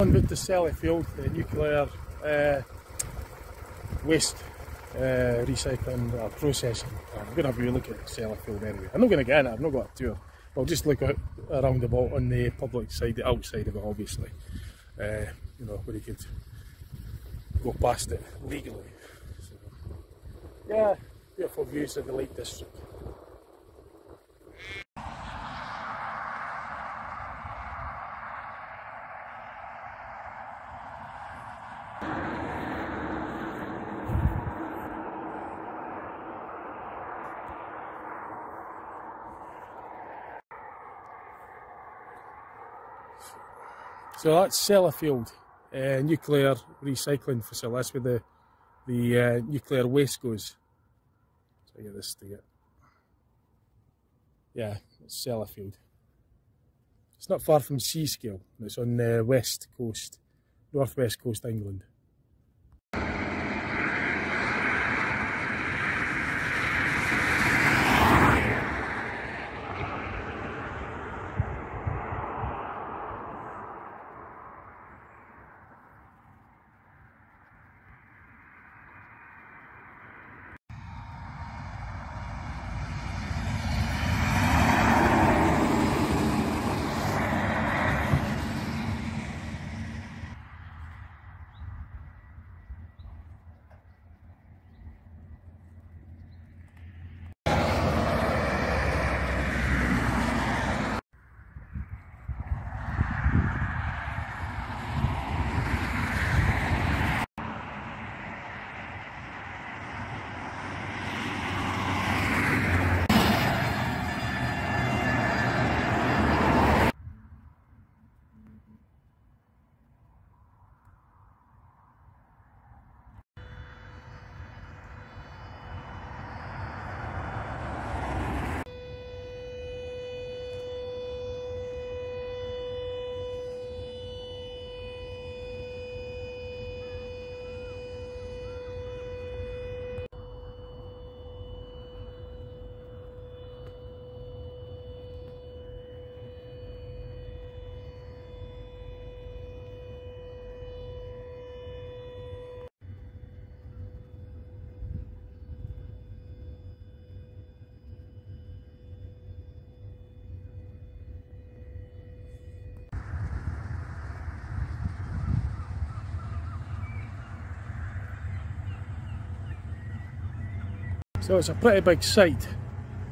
On with the Sellafield nuclear waste recycling processing. I'm going to have a wee look at Sellafield anyway. I'm not going to get in it, I've not got a tour. I'll just look out around about on the public side, the outside of it obviously. You know, where you could go past it legally. So, yeah, beautiful views of the Lake District. So that's Sellafield Nuclear Recycling Facility. That's where the nuclear waste goes. So I get this to get. Yeah, it's Sellafield. It's not far from Seascale. It's on the west coast, northwest coast England. So it's a pretty big site.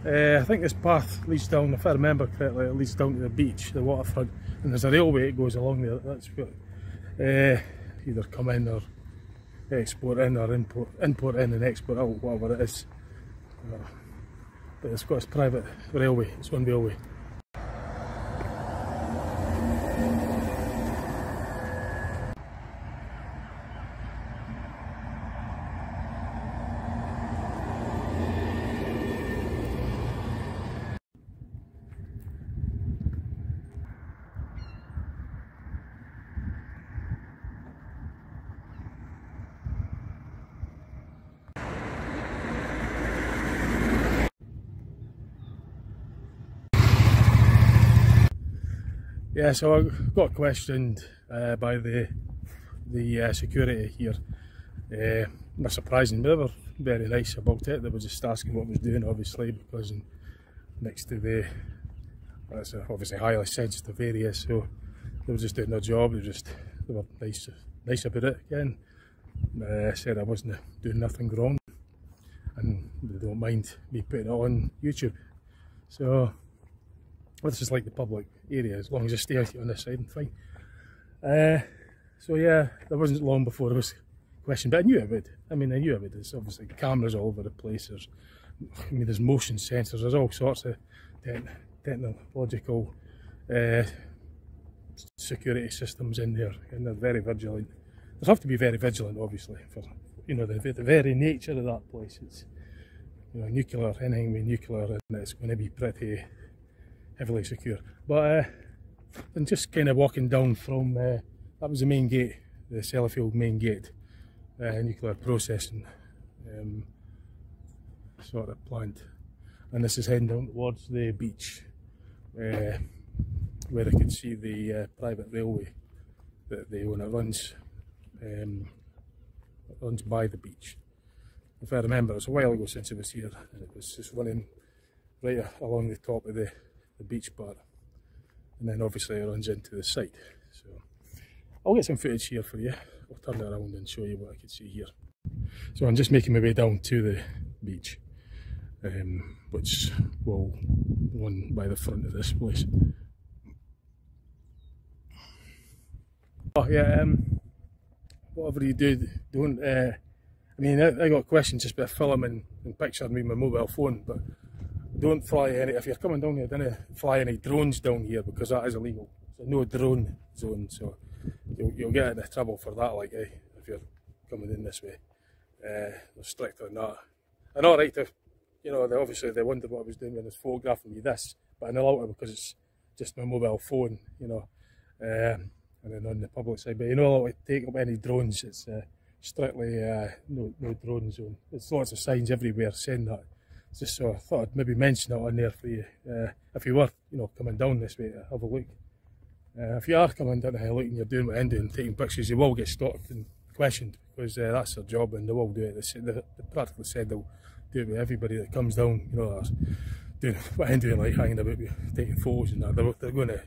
I think this path leads down, if I remember correctly, it leads down to the beach, the waterfront, and there's a railway that goes along there. That's what either come in or export in or import in and export out, whatever it is. But it's got its private railway, its own railway. Yeah, so I got questioned by the security here. Not surprising, but they were very nice about it. They were just asking what I was doing, obviously, because next to that's obviously highly sensitive area, so they were just doing their job. They were nice about it again. Said I wasn't doing nothing wrong, and they don't mind me putting it on YouTube. So this is like the public area, as long as I stay out on this side, I'm fine. So yeah, there wasn't long before I was questioned, but I knew it would. I mean, I knew it would. There's obviously cameras all over the place. There's motion sensors. There's all sorts of technological security systems in there, and they're very vigilant. They have to be very vigilant, obviously, for the very nature of that place. It's nuclear, anything with nuclear, and it's going to be pretty heavily secure. But I'm just kind of walking down from that was the main gate, the Sellafield main gate, nuclear processing sort of plant, and this is heading down towards the beach where I could see the private railway that they own. It runs by the beach. If I remember, it was a while ago since I was here, and it was just running right along the top of the beach bar, and then obviously it runs into the site. So I'll get some footage here for you. I'll turn it around and show you what I can see here. So I'm just making my way down to the beach, which will run by the front of this place. Oh yeah, whatever you do, don't, I mean, I got questions just about filming and picturing with my mobile phone, but don't fly any, if you're coming down here, don't fly any drones down here, because that is illegal. There's no drone zone, so you'll get into trouble for that, like, if you're coming in this way. They're strict on that. I know, right, you know, obviously they wondered what I was doing when I was photographing me this, but I know allowed to because it's just my mobile phone, you know, and then on the public side, but you know, allowed to take up any drones. It's strictly no drone zone. There's lots of signs everywhere saying that. It's just so I thought I'd maybe mention it on there for you, if you were, you know, coming down this way to have a look. If you are coming down to have a look and you're doing what I'm doing, taking pictures, you will get stopped and questioned, because that's their job, and they will do it. They practically said they'll do it with everybody that comes down, you know, that's doing what I'm doing, like hanging about, taking photos and that. They're going to,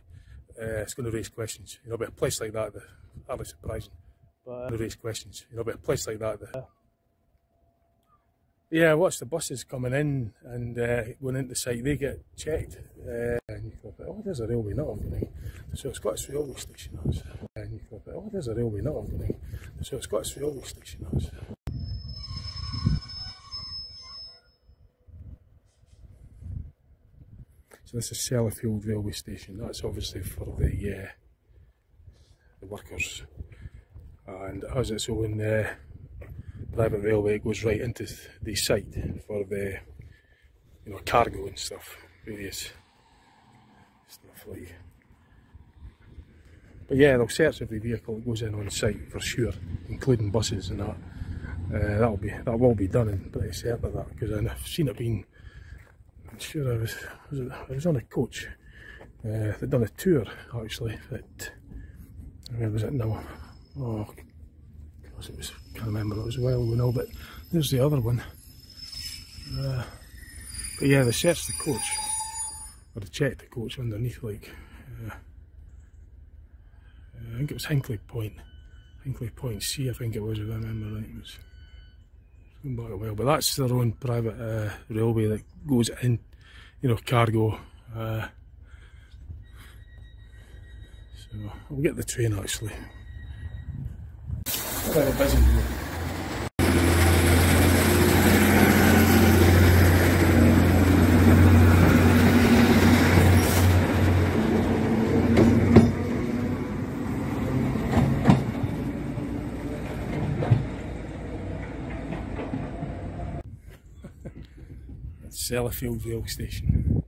it's going to raise questions, you know, but a place like that, they're hardly surprising. But raise questions, you know, but a place like that, yeah, watch the buses coming in and going into the site, they get checked. And you go, oh, there's a railway, not opening. So it's Scottish Railway Station. And you go, oh, there's a railway, not opening. So it's Scottish Railway Station. So this is Sellafield Railway Station. That's obviously for the workers, and it has its own private railway. It goes right into the site for the, you know, cargo and stuff, various stuff like. But yeah, they'll search every vehicle that goes in on site for sure, including buses and that. That will be done, and pretty certain of that, because I've seen it being. I'm sure I was on a coach. They'd done a tour actually. Where was it now? Oh, gosh, it was. Can't remember. It was a while ago now. But there's the other one. But yeah, they searched the coach, or they checked the coach underneath, like. I think it was Hinkley Point C. I think it was, if I remember right. It was going back a while, but that's their own private railway that goes in, you know, cargo. So we'll get the train actually. Very busy. Sellafield Rail Station.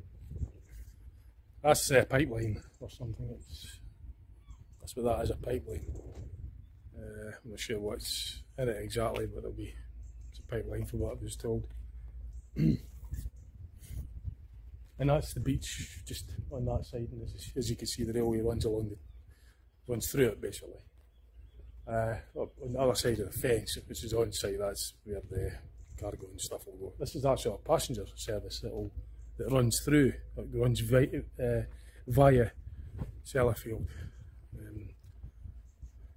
That's a pipeline or something. That's what that is, a pipeline. I'm not sure what's in it exactly, but it's a pipeline from what I was told. And that's the beach just on that side, and as you can see, the railway runs through it basically. On the other side of the fence, which is on site, that's where the cargo and stuff will go. This is actually a passenger service that runs through, runs via Sellafield.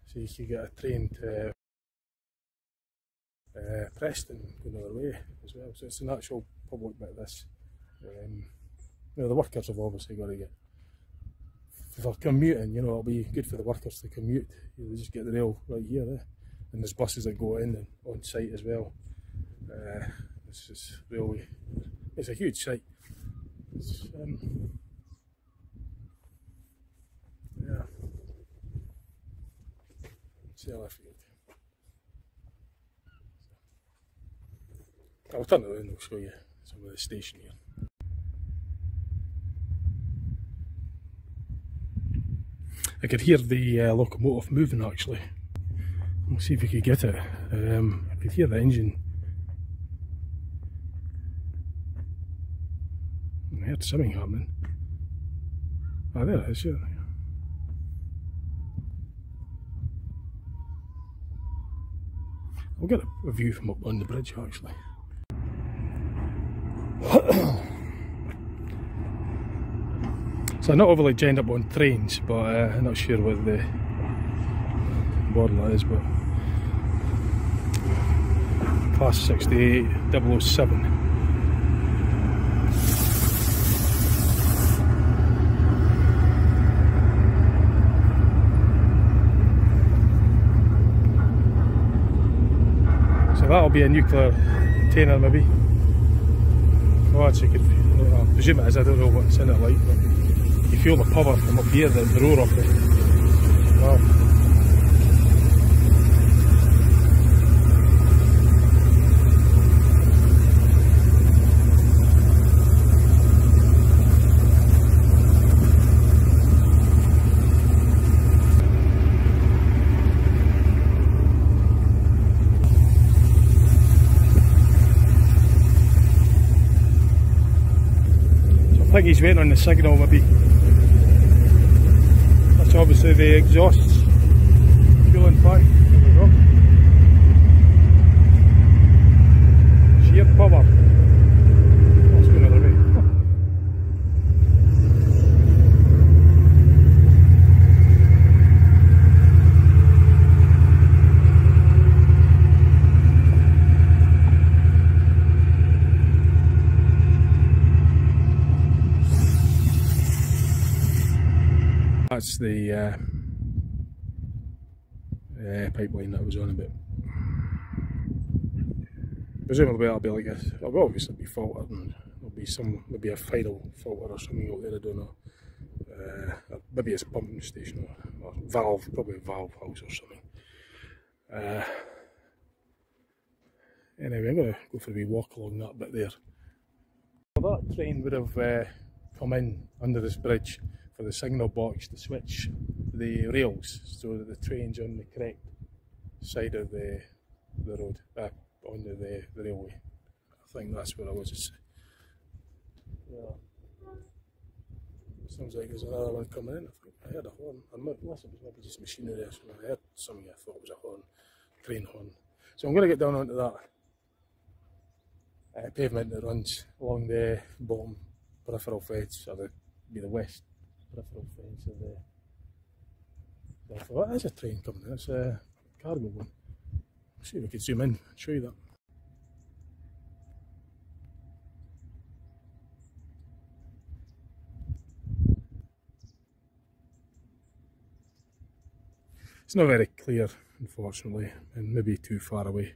So you can get a train to Preston, go another way as well. So it's an actual public bit of this. You know, the workers have obviously got to get, for commuting, you know, it'll be good for the workers to commute. You know, they just get the rail right here, and there's buses that go in and on site as well. This is railway. It's a huge site. It's, yeah, Sellafield. I'll turn it around and I'll show you some of the station here. I could hear the locomotive moving actually. We'll see if we could get it. I could hear the engine. I heard something happening. Ah, there it is, yeah. We'll get a view from up on the bridge actually. So I'm not overly genned up on trains, but I'm not sure what the model is, but Class 68 007. So that'll be a nuclear container maybe. Oh, that's a good view. I presume it is, I don't know what's in it like, but you feel the power from up here, the roar of it. Wow. I think he's waiting on the signal maybe. That's obviously the exhausts fueling back. There we go. Sheer power. Let's go another way. That's the pipeline that I was on about. Presumably that'll be like it'll obviously be filtered and there'll be maybe a final filter or something out there, I don't know. Maybe it's a pumping station or valve, probably a valve house or something. Anyway, I'm going to go for a wee walk along that bit there. Well, that train would have come in under this bridge for the signal box to switch the rails so that the train's on the correct side of the road, on the railway. I think that's where I was. Yeah. Sounds like there's another one coming in. I think I heard a horn. Unless it was maybe just machinery or something. I heard something I thought was a horn, train horn. So I'm going to get down onto that pavement that runs along the bottom peripheral fence, or the west peripheral fence of the. I thought, there's a train coming in, it's a cargo one. See if we can zoom in and show you that. It's not very clear, unfortunately, and maybe too far away.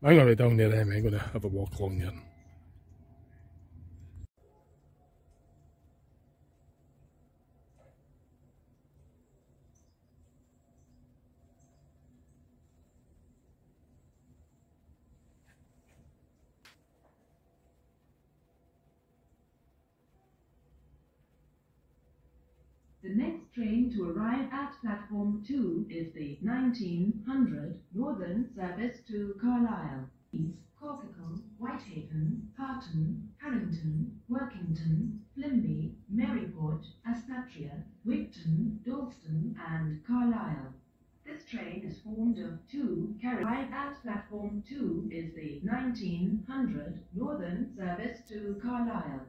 I'm going to be down there anyway, I'm going to have a walk along there. The next train to arrive at platform 2 is the 1900 Northern service to Carlisle, Corkicle, Whitehaven, Parton, Harrington, Workington, Flimby, Maryport, Aspatria, Wigton, Dalston and Carlisle. This train is formed of 2 carriages. Arrive at platform 2 is the 1900 Northern service to Carlisle.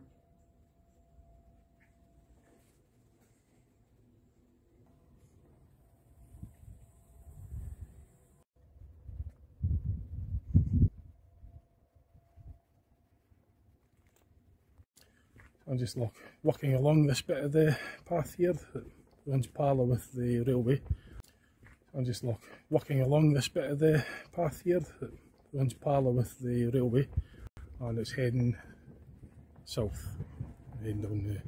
I'm just walking along this bit of the path here that runs parallel with the railway. I'm just walking along this bit of the path here that runs parallel with the railway, and it's heading south, heading down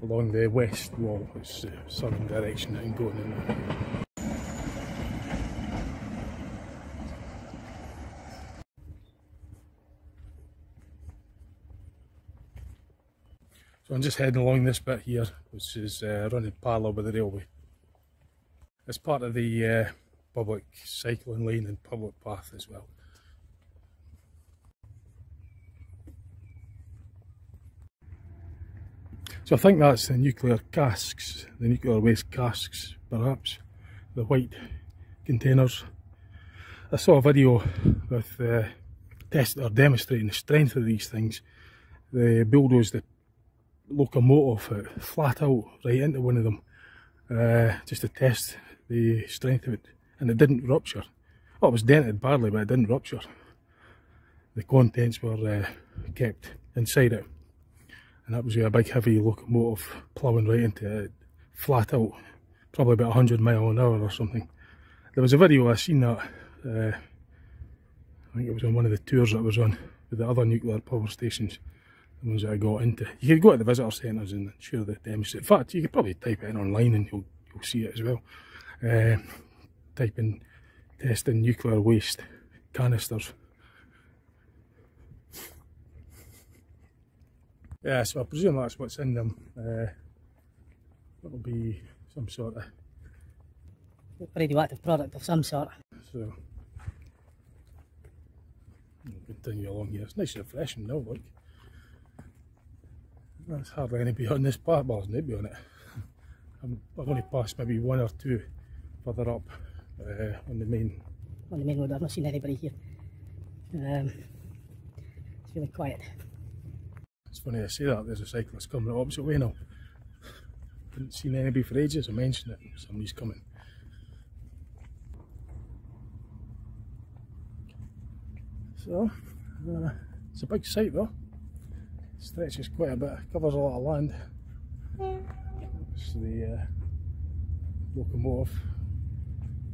along the west wall. It's the southern direction that I'm going in. So I'm just heading along this bit here, which is running parallel with the railway. It's part of the public cycling lane and public path as well. So I think that's the nuclear casks, the nuclear waste casks perhaps, the white containers. I saw a video with demonstrating the strength of these things. They bulldozed the locomotive flat out right into one of them, just to test the strength of it, and it didn't rupture. Well, it was dented badly, but it didn't rupture. The contents were kept inside it, and that was a big heavy locomotive ploughing right into it, flat out, probably about 100 miles an hour or something. There was a video, I seen that, I think it was on one of the tours that I was on with the other nuclear power stations, the ones that I got into. You could go to the visitor centres and sure they demonstrate. In fact, you could probably type it in online and you'll see it as well. Type in testing nuclear waste canisters. Yeah, so I presume that's what's in them. It'll be some sort of radioactive product of some sort. So we'll continue along here. It's nice and refreshing now, look. There's hardly anybody on this part. Well, there's nobody on it. I've only passed maybe one or two further up on the main road. I've not seen anybody here. It's really quiet. It's funny I say that, there's a cyclist coming the opposite way now. Didn't see anybody for ages. I mentioned it, somebody's coming. So, it's a big site though. It stretches quite a bit, covers a lot of land. It's the locomotive.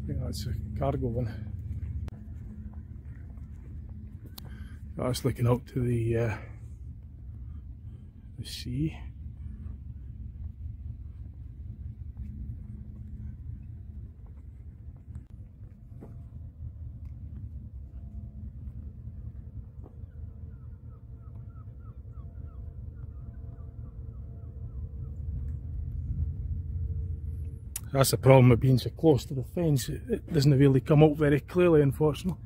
I think that's a cargo one. That's looking out to the sea. That's the problem with being so close to the fence, it doesn't really come out very clearly, unfortunately.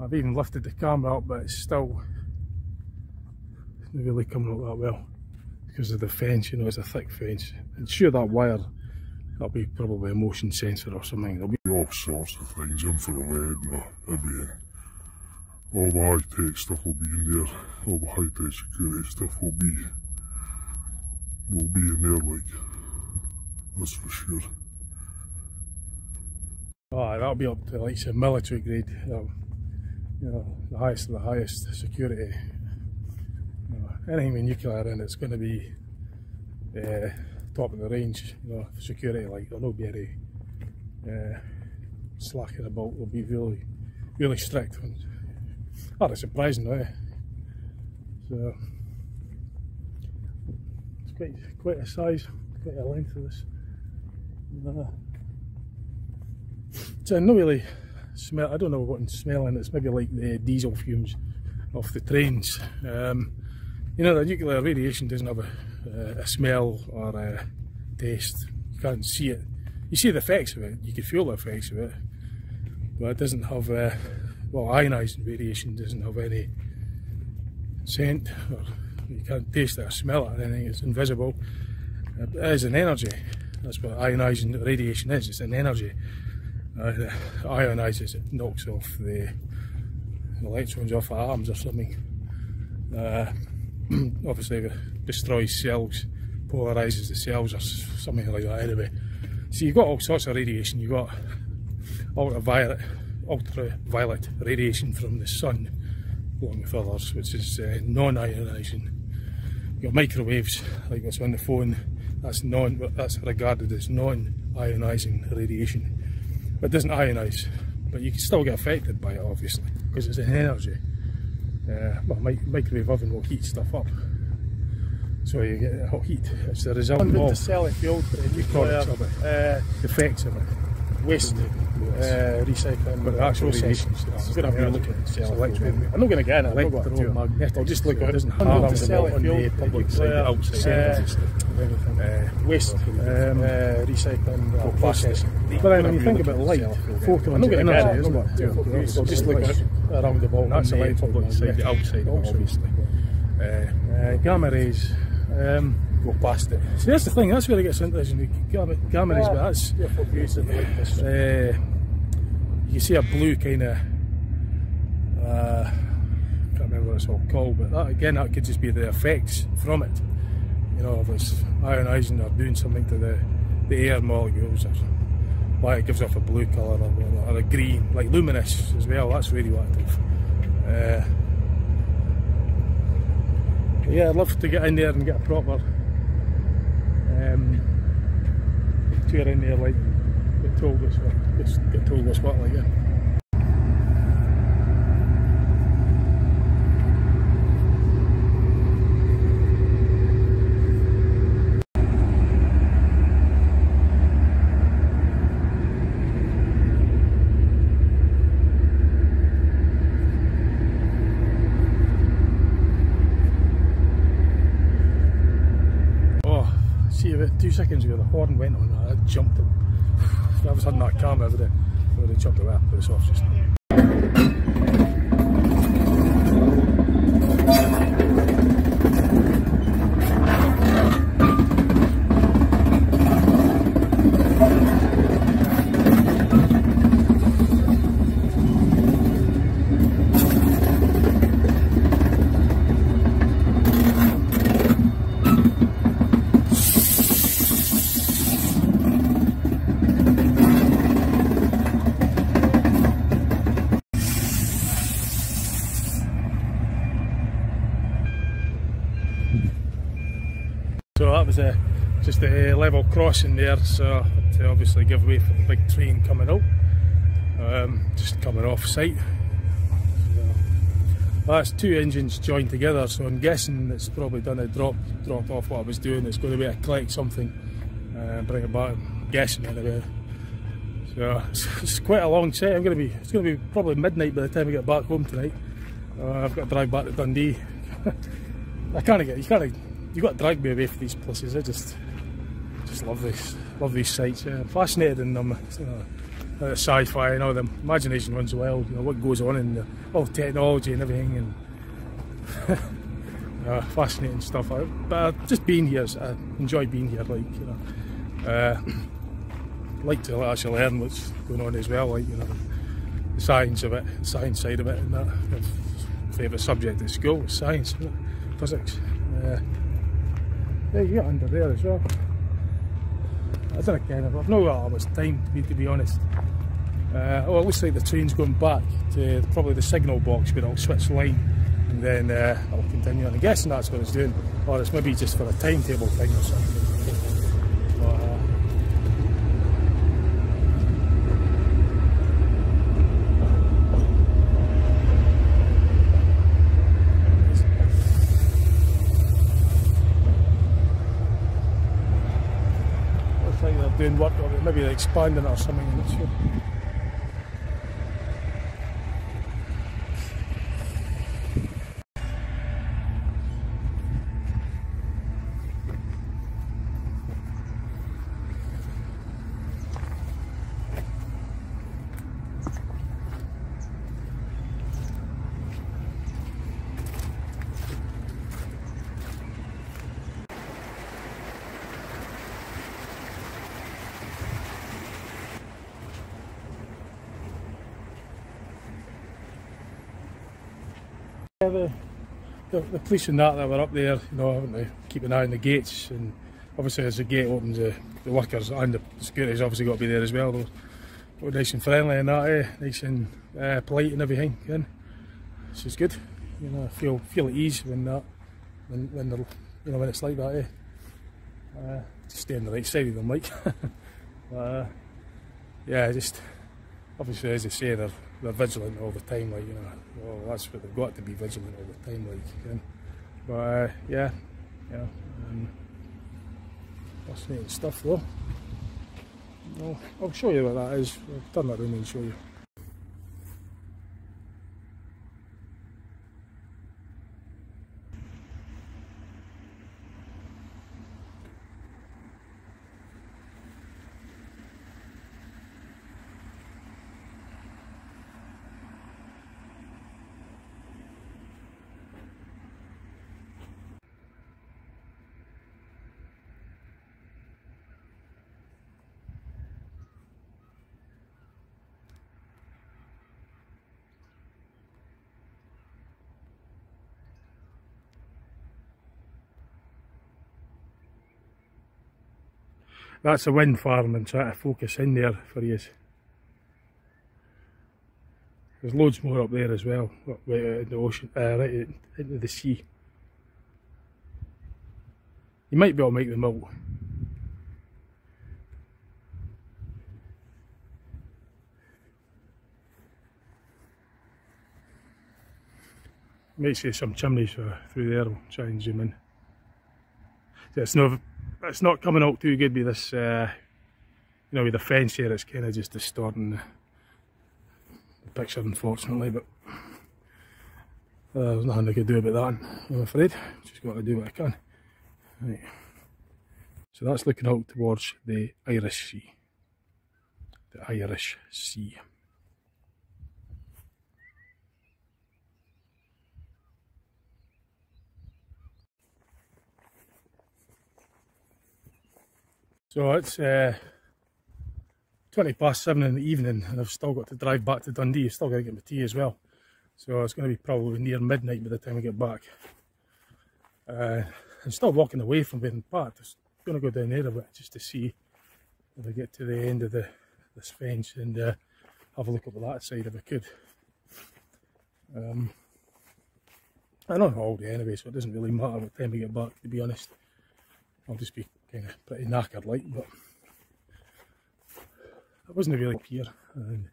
I've even lifted the camera up, but it's still not really coming out that well because of the fence. You know, it's a thick fence. And sure, that wire, that'll be probably a motion sensor or something. There'll be all sorts of things, infrared and everything. All the high-tech stuff will be in there. All the high-tech security stuff will be in there, like, that's for sure. Oh, that'll be up to like some military grade. You know, the highest of the highest security. You know, anything with nuclear in it's going to be top of the range. You know, security, like there'll not be any slacking about. They'll be really, really strict. Oh, that's surprising, eh? So it's quite a size, quite a length of this. So not really smell. I don't know what I'm smelling. It's maybe like the diesel fumes off the trains. You know, the nuclear radiation doesn't have a smell or a taste. You can't see it. You see the effects of it. You can feel the effects of it, but it doesn't have. Well, ionising radiation doesn't have any scent, or you can't taste it or smell it or anything. It's invisible. It is an energy. That's what ionising radiation is. It's an energy. It ionises it, knocks off the electrons off the atoms or something. Obviously it destroys cells, polarises the cells or something like that anyway. So you've got all sorts of radiation. You've got ultraviolet radiation from the sun, along with others, which is non-ionising. You've got microwaves, like what's on the phone, that's regarded as non-ionising radiation. But it doesn't ionise, but you can still get affected by it, obviously, because it's an energy. Well, microwave oven will heat stuff up, so you get hot heat. It's the result of the Sellafield nuclear effects of it. Waste recycling, but the actual radiation stuff. I'm going to have a look at Sellafield. I'm not going to get in it. Electromagnetic. I'll just look at it. Doesn't have on the public side, outside. Waste recycling processing. But then when you think about light, photons are energy, isn't it? So just look at it around the ball. That's the public side, the outside, obviously. Gamma rays. go past it. See, that's the thing, that's where it gets interesting. Cameras, but that's beautiful views of the Lake District. you can see a blue kind of can't remember what it's all called, but that again, that could just be the effects from it. You know, if it's ionising or doing something to the air molecules, or why it gives off a blue colour or a green, like luminous as well. That's radioactive. Yeah, I'd love to get in there and get a proper tour in there, like get told what's what, like, yeah. See, about 2 seconds ago the horn went on and I jumped him. If I was on that camera, I would have jumped away, but it's off just now. So that was just a level crossing there, so to obviously give way for the big train coming out, just coming off site. So that's two engines joined together, so I'm guessing it's probably done a dropped off what I was doing. It's going to be a collect something and bring it back. I'm guessing anyway. So it's quite a long set. It's going to be probably midnight by the time I get back home tonight. I've got to drive back to Dundee. You've got to drag me away from these places. I just love these sites. Yeah. I'm fascinated in them. Sci-fi and all the imagination runs wild. You know what goes on in all technology and everything, and fascinating stuff. But just being here, I enjoy being here. Like, you know, like to actually learn what's going on as well. Like, you know, the science of it, the science side of it, and that. My favourite subject at school was science, physics. Yeah, you get under there as well. I don't know, I've not got that much time to be honest. Oh, it looks like the train's going back to probably the signal box where it'll switch line and then it'll continue on. I'm guessing that's what it's doing, or it's maybe just for a timetable thing or something. Doing work on it, maybe they're expanding it or something. I'm not sure. Yeah, the police and that were up there, you know, having to keep an eye on the gates, and obviously as the gate opens, the workers and the security's obviously got to be there as well. They're nice and friendly and that, nice and polite and everything. Again, which is good. You know, feel at ease when they're, you know, when it's like that. Just stay on the right side of them, like. Yeah, just obviously as I say, they're vigilant all the time, like, you know. Well, that's what they've got to be vigilant all the time, like, again. But yeah, fascinating stuff though. I'll show you what that is. I'll turn that around and show you. That's a wind farm, and try to focus in there for you. There's loads more up there as well, right out in the ocean, right out into the sea. You might be able to make them out. Might see some chimneys through there. We'll try and zoom in. It's not coming out too good with this, you know, with the fence here. It's kind of just distorting the picture, unfortunately. But there's nothing I can do about that, I'm afraid. Just got to do what I can. Right. So that's looking out towards the Irish Sea. The Irish Sea. So it's 7:20 in the evening, and I've still got to drive back to Dundee. I've still got to get my tea as well. So it's going to be probably near midnight by the time I get back. I'm still walking away from being parked. I'm going to go down there a bit just to see if I get to the end of this fence and have a look at that side if I could. I know how old anyway, so it doesn't really matter what time I get back, to be honest. I'll just be kind of pretty knackered like, but I wasn't really up here. And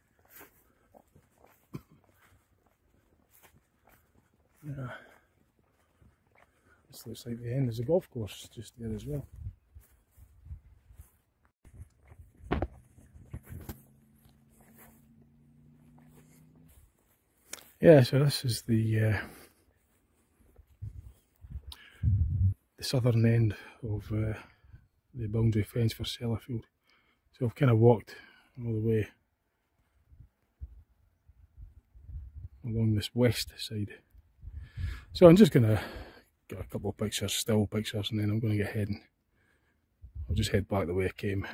yeah, this looks like the end. There's a golf course just there as well. Yeah, so this is the southern end of the boundary fence for Sellafield. So I've kind of walked all the way along this west side. So I'm just going to get a couple of pictures, still pictures, and then I'm going to get heading. I'll just head back the way I came.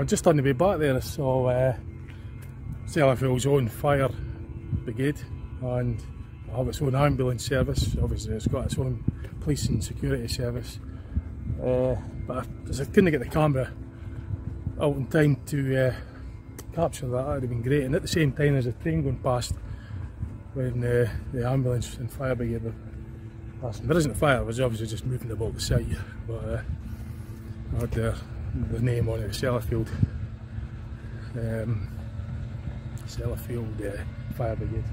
Just on the way back there I saw Sellafield's own fire brigade, and it'll have its own ambulance service. Obviously it's got its own police and security service, but as I couldn't get the camera out in time to capture that, would have been great. And at the same time there's a train going past when the ambulance and fire brigade were passing. There isn't a fire, it was obviously just moving about the site, but I had the name on it, Sellafield. Sellafield Fire Brigade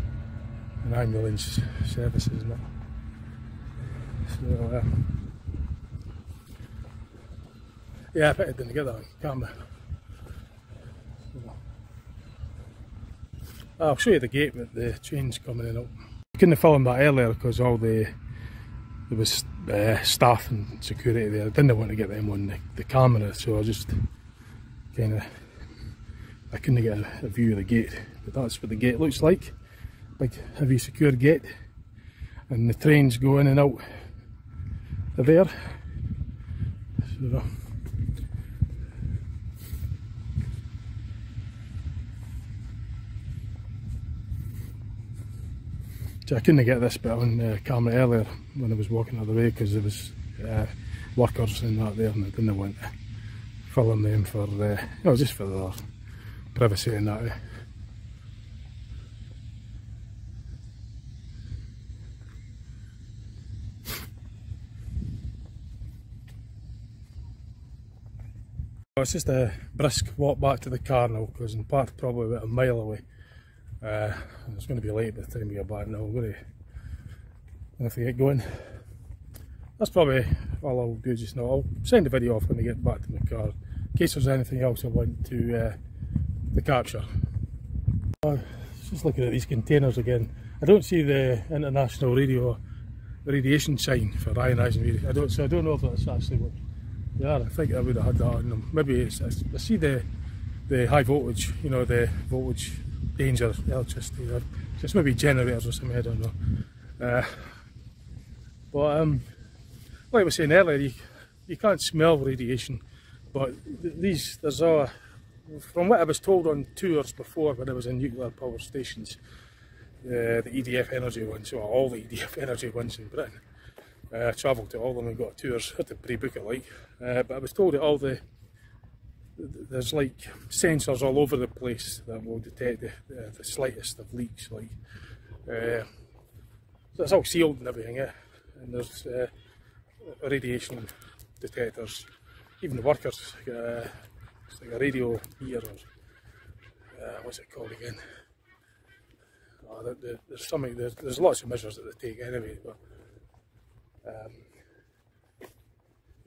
and Ambulance Services and that. So yeah, I bet I didn't get that on camera. So, I'll show you the gate with the trains coming in out. I couldn't film that earlier because there was staff and security there. I didn't want to get them on the camera, so I just kind of, I couldn't get a view of the gate, but that's what the gate looks like. Big heavy secure gate, and the trains go in and out of there. So I couldn't get this bit on camera earlier when I was walking the other way because there was workers and that there, and I didn't want to film them for, you know, just for their privacy and that. It's just a brisk walk back to the car now because I'm parked probably about a mile away. It's going to be late by the time we get back now. I'm going to have to get going. That's probably all I'll do just now. I'll send the video off when I get back to my car in case there's anything else I want to capture. Just looking at these containers again. I don't see the international radiation sign for ionising radiation. So I don't know if that's actually what they are. I think I would have had that on them. Maybe I see the high voltage, you know, the voltage danger electricity. Just maybe generators or something, I don't know. But like I was saying earlier, you can't smell radiation, but there's from what I was told on tours before when I was in nuclear power stations, the EDF energy ones, or all the EDF energy ones in Britain. I travelled to all of them and got tours, had to pre-book it like, but I was told that there's like sensors all over the place that will detect the slightest of leaks, like, so it's all sealed and everything, and there's radiation detectors. Even the workers get it's like a radio meter, or what's it called again? Oh, there's lots of measures that they take anyway, but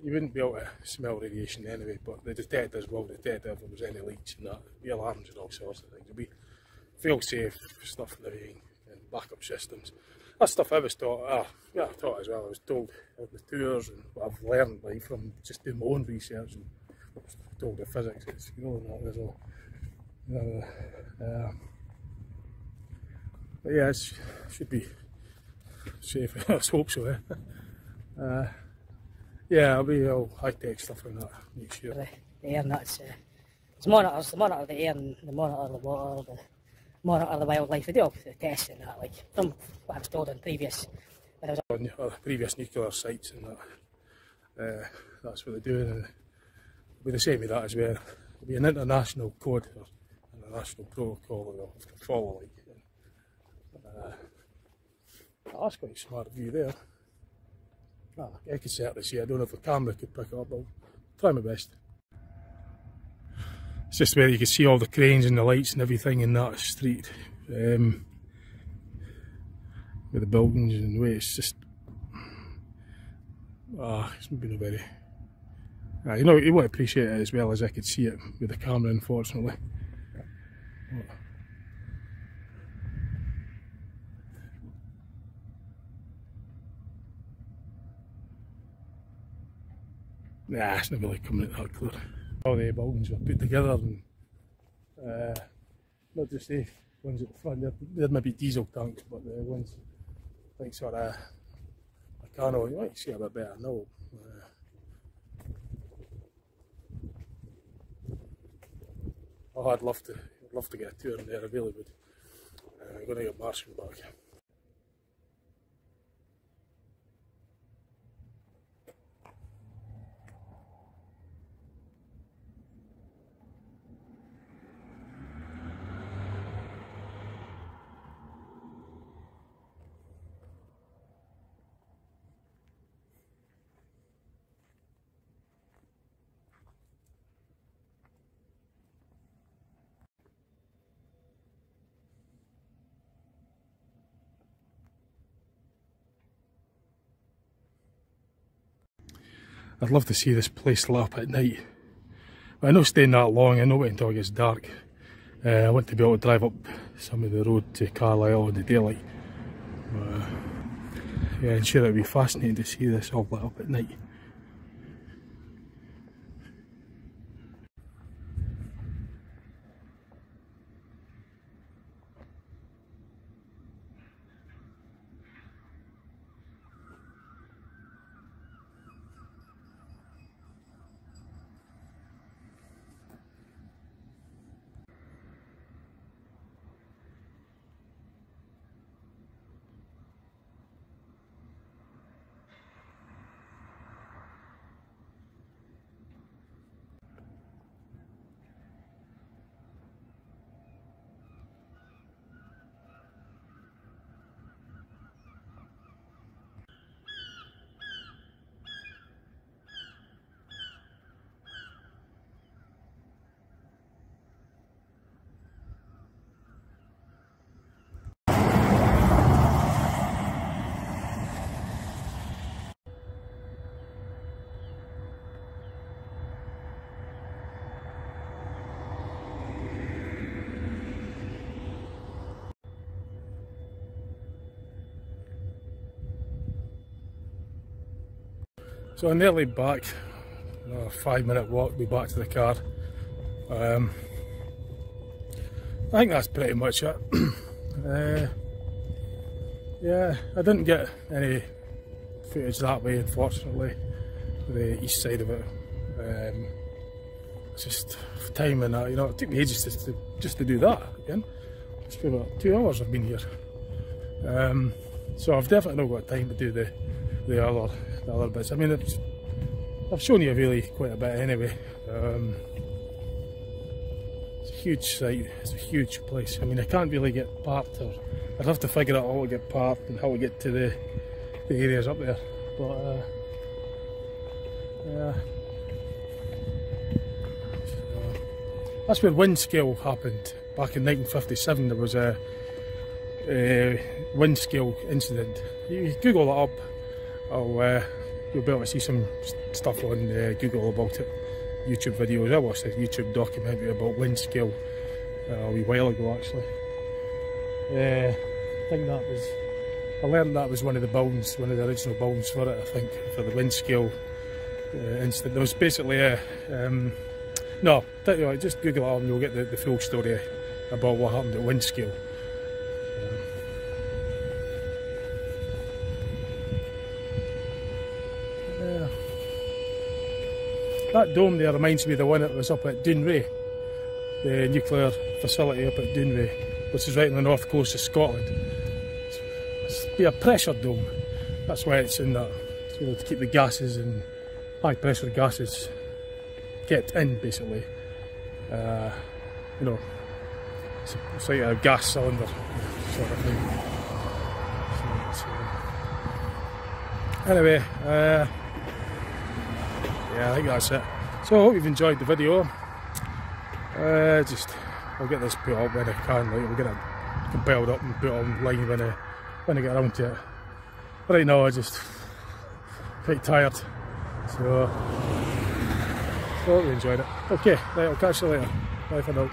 you wouldn't be able to smell radiation anyway, but the detectors will detect if there was any leaks and that. There'll be alarms and all sorts of things. There'll be fail-safe stuff and everything, and backup systems. That's stuff I was taught. Yeah, I taught as well. I was told of the tours and what I've learned, like, from just doing my own research, and I was told the physics at school and that as well. But yeah, it should be safe. Let's hope so. Yeah, it'll be all high-tech stuff like that next year. The air nuts, it's monitors, they monitor the air and they monitor the water, they monitor the wildlife, they do all the tests and that, like, from what I was told on previous, when I was on previous nuclear sites and that, that's what they do, and it'll be the same with that as well. It'll be an international code, or an international protocol that they'll have to follow, like. That's quite a smart view there. I can certainly see it. I don't know if a camera could pick it up, but I'll try my best. It's just where you can see all the cranes and the lights and everything in that street. With the buildings and the way it's just... it's been a very... you know, you won't appreciate it as well as I could see it with the camera, unfortunately. Nah, it's not really coming out that clear. All the buildings were put together, and not just the ones at the front, there might be diesel tanks, but the ones like sort of Meccano, you might see a bit better now. Oh, I'd love to get a tour in there, I really would. I'm going to get Marshall back. I'd love to see this place lit up at night. But I know staying that long, I know wait until it gets dark. I want to be able to drive up some of the road to Carlisle in the daylight. Yeah, I'm sure it would be fascinating to see this all lit up at night. So I'm nearly back, a 5-minute walk, be back to the car. I think that's pretty much it. Yeah, I didn't get any footage that way, unfortunately, the east side of it. It's just time and that, you know, it took me ages just to do that again. It's been about 2 hours I've been here. So I've definitely not got time to do the other bits. I mean, I've shown you really quite a bit anyway. It's a huge site, it's a huge place. I mean, I can't really get parked, or I'd have to figure out how to get parked and how to get to the areas up there. But yeah, so, that's where wind scale happened back in 1957. There was a wind scale incident. You Google it up, you'll be able to see some stuff on Google about it. YouTube videos. I watched a YouTube documentary about wind scale a wee while ago actually. I think that was, I learned that was one of the buildings, one of the original buildings for it, I think, for the wind scale incident. There was basically a, no, just Google it and you'll get the full story about what happened at wind scale. That dome there reminds me of the one that was up at Dounreay, the nuclear facility up at Dounreay, which is right on the north coast of Scotland. It's be a pressure dome, that's why it's in that, so to keep the gases and high pressure gases kept in basically. You know, it's like a gas cylinder sort of thing. So, anyway, yeah, I think that's it. So I hope you've enjoyed the video. I'll get this put up when I can. Like, we'll get it compiled up and put it online when I get around to it. But right now I'm just quite tired. So I hope you enjoyed it. Okay, right, I'll catch you later. Bye for now.